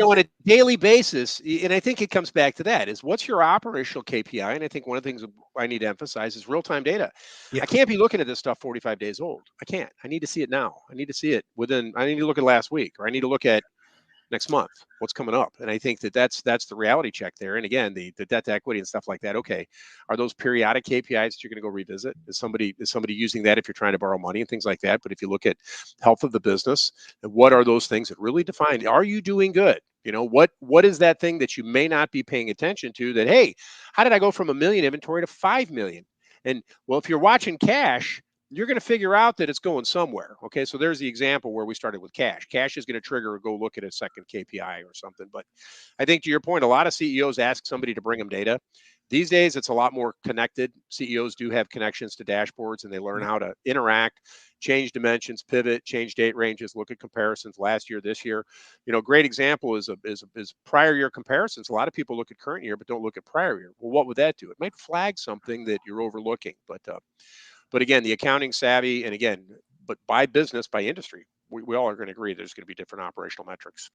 on a daily basis, and I think it comes back to that, is what's your operational KPI? And I think one of the things I need to emphasize is real-time data. Yeah. I can't be looking at this stuff 45 days old. I can't. I need to see it now. I need to see it I need to look at last week, or I need to look at next month, what's coming up. And I think that's the reality check there. And again, the debt to equity and stuff like that. Okay, are those periodic KPIs that you're going to go revisit? Is somebody using that if you're trying to borrow money and things like that? But if you look at health of the business, and what are those things that really define, are you doing good? You know, what is that thing that you may not be paying attention to, that, hey, how did I go from 1 million inventory to 5 million? And well, if you're watching cash, you're going to figure out that it's going somewhere. Okay, so there's the example where we started with cash. Cash is going to trigger or go look at a second KPI or something. But I think, to your point, a lot of CEOs ask somebody to bring them data. These days, it's a lot more connected. CEOs do have connections to dashboards, and they learn how to interact, change dimensions, pivot, change date ranges, look at comparisons last year, this year. You know, great example is prior year comparisons. A lot of people look at current year, but don't look at prior year. Well, what would that do? It might flag something that you're overlooking. But again, the accounting savvy, and again, but by business, by industry, we all are going to agree there's going to be different operational metrics.